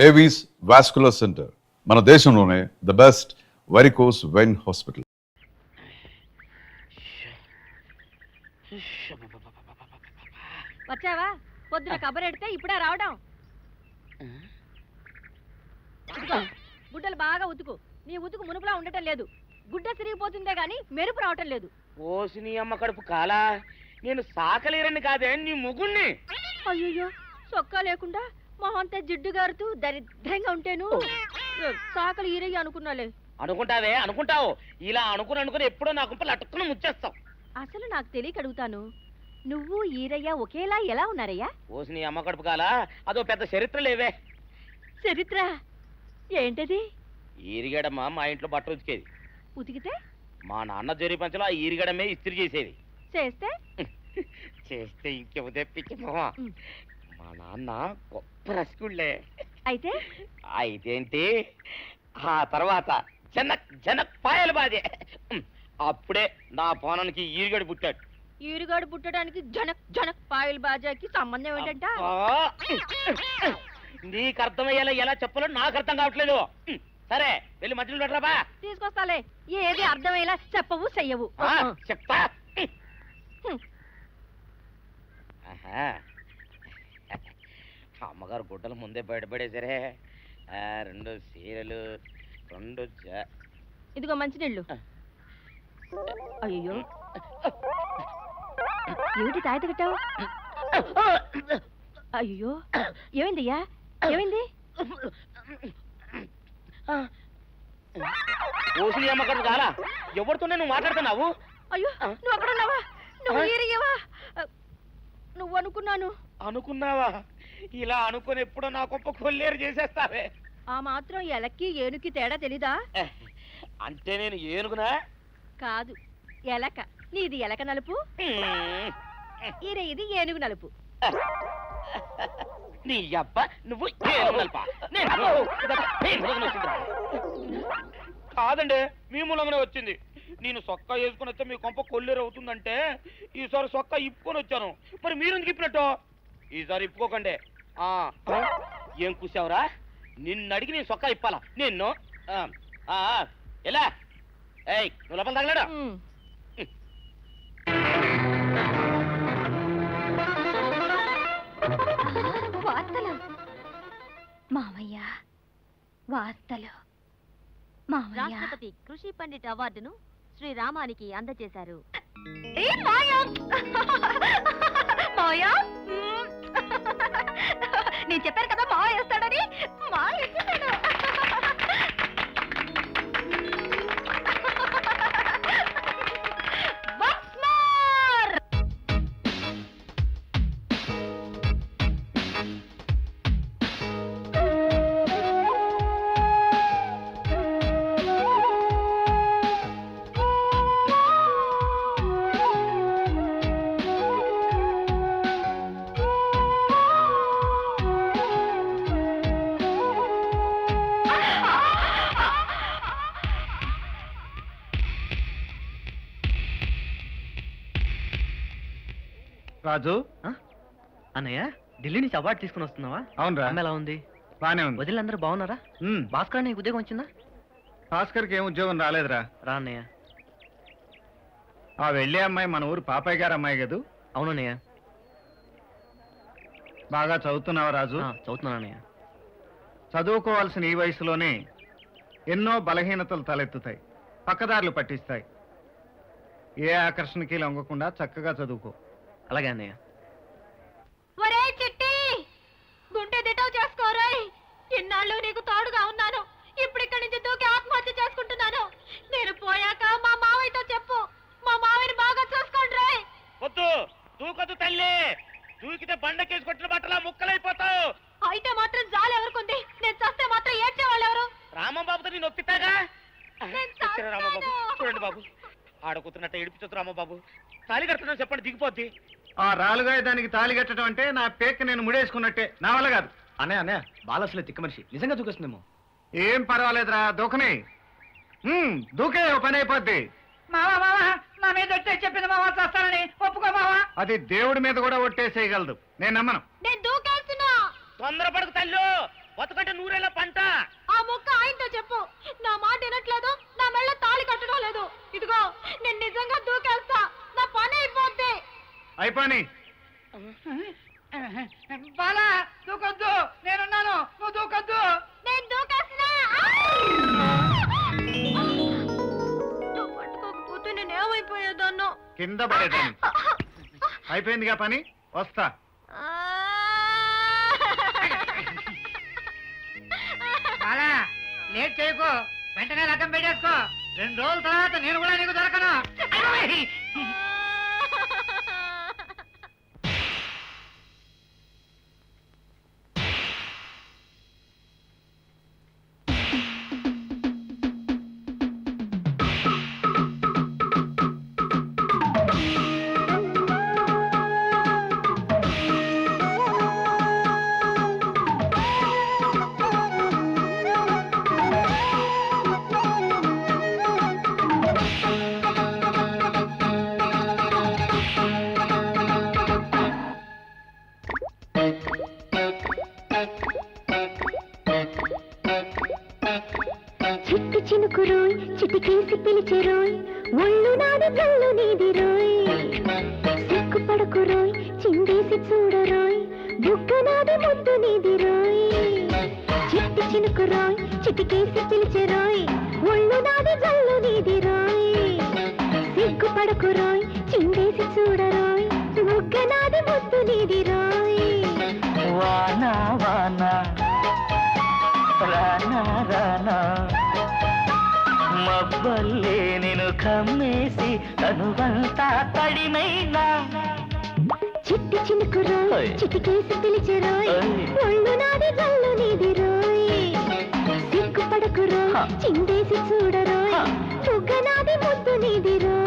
Avis vascular centre మన దేశంలోనే the best varicose vein hospital. వచ్చావా? పొద్దున కబరెడితే ఇప్పుడే రావడం. గుడ్డలు బాగా ఉతుకు. నీ ఉతుకు మునుపులా ఉండటం లేదు. గుడ్డ తిరిగిపోతుందే గాని మెరుపు రావటం లేదు. ఓసి నీ అమ్మ కడుపు కాలా, నేను సాకలేరని కాదే నీ ముగుణ్ణి. అయ్యో, సొక్కా లేకుండా మొహంతా జిడ్డు గారుతూ దరిద్రంగా ఉంటేను సాకలు ఈరయ్య అనుకున్నాలే. అనుకుంటావే అనుకుంటావు, ఇలా అనుకుని ఎప్పుడో నా గుంపలు అటుక్కుని ముచ్చేస్తావు. అసలు నాకు తెలియక అడుగుతాను, నువ్వు ఈరయ్య ఒకేలా ఎలా ఉన్నారయ్యా? ఓసి నీ అమ్మ కడుపు కాలా, అదో పెద్ద చరిత్ర లేవే. చరిత్ర ఏంటది? ఈరిగడమ్మ మా ఇంట్లో బట్ట ఉతికేది. ఉతికితే మా నాన్న జరి పంచలో ఆ ఈరిగడమే ఇస్త్రీ చేసేది. చేస్తే చేస్తే ఇంకెవ తెప్పించి మా నాన్న గొప్ప రసికుళ్ళే. అయితే అయితేంటి, ఆ తర్వాత జనక్ పాయలు బాధే. అప్పుడే నా పోనానికి ఈరిగడు పుట్టాడు. ఈరుగాడు పుట్టడానికి జనక్ జనక్ పాయల్ బాజాకి సంబంధం ఏంటంట? నీకు అర్థమయ్యేలా ఎలా చెప్పాలో నాకు అర్థం కావట్లేదు. సరే వెళ్ళి మధ్యలో పెట్టరాబా. తీసుకొస్తాలే, ఏది అర్థమయ్యేలా చెప్పవు చెయ్యవు. చెప్తా. అమ్మగారు గుడ్డలు ముందే బయటపడేసరే. 2 చీరలు, 2 ఇదిగో మంచినీళ్ళు. అయ్యో, ఏమిటి తాయిత కట్టావు? అయ్యో, ఏమైందయ్యా? ఏమైంది? ఓసి అమ్మగారు కాలా, ఎవరితోనే నువ్వు మాట్లాడుతున్నావు? అయ్యో, నువ్వు అక్కడ ఉన్నావా? నువ్వు ఈరయ్యవా? నువ్వు అనుకున్నావా? ఇలా అనుకుని ఎప్పుడో నా గొప్ప కొల్లేరు చేసేస్తావే. ఆ మాత్రం ఎలక్కి ఏనుకి తేడా తెలీదా? అంటే నేను ఏనుగునా? కాదు, ఎలక. నీది ఎలక నలుపు, ఇది ఏనుగు నలుపు. నీ అబ్బ నువ్వు కాదండి, మీ మూలంగానే వచ్చింది. నేను సొక్క వేసుకుని వస్తే మీ కొంప కొల్లేరు అవుతుందంటే ఈసారి సొక్క ఇప్పుకొని వచ్చాను. మరి మీరు ఎందుకు ఇప్పినట్టు? ఈసారి ఇప్పుకోకండి. ఏం కూసావురా? నిన్ను అడిగి నేను సొక్క ఇప్పాలా? నిన్ను ఎలా? ఏయ్, నువ్వు లోపల తగలడా? మావయ్య, వార్తలు. రాష్ట్రపతి కృషి పండిట్ అవార్డును శ్రీరామానికి అందజేశారు. నేను చెప్పాను కదా మావయ్య వేస్తాడని. రాజు, అన్నయ్య ఢిల్లీ నుంచి అవార్డు తీసుకుని వస్తున్నావా? అవునరా. ఎలా ఉంది? బానే ఉంది. వదిలిందరూ బాగున్నారా? భాస్కర్ నీకు ఉద్యోగం వచ్చిందా? భాస్కర్కి ఏం ఉద్యోగం రాలేదురా. రా అన్నయ్య. ఆ వెళ్ళే అమ్మాయి మన ఊరు పాపయ్య గారు అమ్మాయి కదూ? అవునన్నయ్య. బాగా చదువుతున్నావా రాజు? చదువుతున్నాను అన్నయ్య. చదువుకోవాల్సిన ఈ వయసులోనే ఎన్నో బలహీనతలు తలెత్తుతాయి, పక్కదారులు పట్టిస్తాయి. ఏ ఆకర్షణకి లొంగకుండా చక్కగా చదువుకో. అలాగే అన్నయ్య. ఒరే చిట్టి, గుంటె దిటవు చేసుకోరాయ్. ఇన్నాళ్ళు నీకు తోడుగా ఉన్నాను, ఇప్పుడు ఇక్కడి నుంచి దూకి ఆత్మహత్య చేసుకుంటున్నాను. నేను పోయాక మా మావయ్యతో చెప్పు, మా మావయ్యని బాగా చూసుకోండి రాయ్. వద్దు, దూకొద్దు తల్లి. దూకితే బండకేసి కొట్టిన బట్టలా ముక్కలైపోతావు. అయితే మాత్రం జాలి ఎవరుకుంది? నేను చస్తే మాత్రం ఏడ్చేవాళ్ళు ఎవరు? రామబాబుతో నేను ఒప్పిస్తాగా. రామబాబు చూడండి బాబు, ఆడకూతున్నట్టు ఏడిపించొద్దు రామబాబు. తాళి కడుతున్నా చెప్పండి, దిగిపోద్ది. ఆ రాలుగా దానికి తాళి కట్టడం అంటే నా పేక్ నేను ముడేసుకున్నట్టే. నా వల్ల కాదు. అన్నయ్య బాలసులే తిక్క మనిషి, నిజంగా దూకేస్తుందేమో. ఏం పర్వాలేదురా, దూకని. దూకే ఓ పని అయిపోద్ది. నా మీద చెప్పింది మావా, చేస్తానని ఒప్పుకో మావా. అది దేవుడి మీద కూడా ఒట్టేసేయగలదు, నేను నమ్మను. నేను దూకేస్తున్నా. తొందరపడకు తల్లు, బతుకంటే నూరే అయిపోయి బాలా దూకొద్దు, నేనున్నాను, నువ్వు దూకొద్దు. నేను దూకేస్తున్నా. నువ్వు పట్టుకోకపోతే నేను ఏమైపోయేదాన్నో. కింద పడేదాన్ని. అయిపోయిందిగా పని, వస్తా. బాలా లేట్ చేయకు, వెంటనే రకం పెట్టేసుకో. 2 రోజుల తర్వాత నేను కూడా నీకు దొరకను. చిట్టి చినుకు రోయ్, చిటికేసి పిలిచే రోయ్, ఒళ్ళు నాది జల్లు నీది రోయ్. సిగ్గుపడకు రోయ్, చిందేసి చూడరోయ్, బుగ్గ నాది ముద్దు నీది రోయ్. చిట్టి చినుకు రోయ్, చిటికేసి పిలిచే రోయ్, ఒళ్ళు నాది జల్లు నీది రోయ్. సిగ్గుపడకు రోయ్, చిందేసి చూడరోయ్, బుగ్గ నాది ముద్దు నీది రోయ్. వానా వానా రానా రానా మబ్బల్లే నేను కమ్మేసి తనువంతా తడిమైనా. చిట్టి చినుకు రోయ్, ఓయ్. చిటికేసి పిలిచే రోయ్, ఓయ్. ఒళ్ళు నాది జల్లు నీది రోయ్. సిగ్గుపడకు రోయ్, హ. చిందేసి చూడరోయ్, హ. బుగ్గ నాది ముద్దు నీది రోయ్.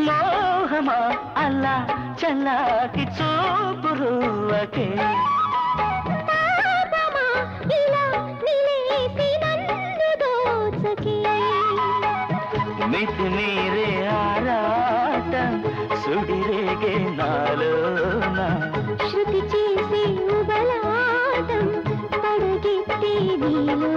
మోహమా అలా చల్లాకి చూపురువకే. పాపమా, ఇలా నిలేసి నన్ను దోచకే. మితి మీరే ఆరాటం సుడిరేగే నాలోన. శృతి చేసే ఉబలాటం పడగెత్తే నీలోనా.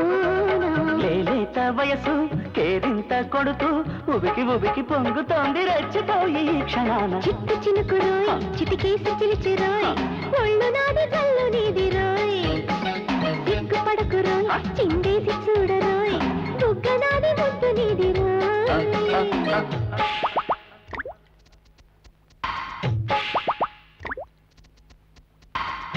లేలేత వయసు కేరింత కొడుతూ ఉబికి ఉబికి పొంగుతోంది రెచ్చిపోయి ఈ క్షణాన. చిట్టు చినుకు రోయ్, చిటికేసి పిలిచి రోయ్, ఒళ్ళు నాది జల్లు నీది రోయ్. సిగ్గుపడకు రోయ్, చిందేసి చూడరోయ్, బుగ్గ నాది ముద్దు నీది రోయ్.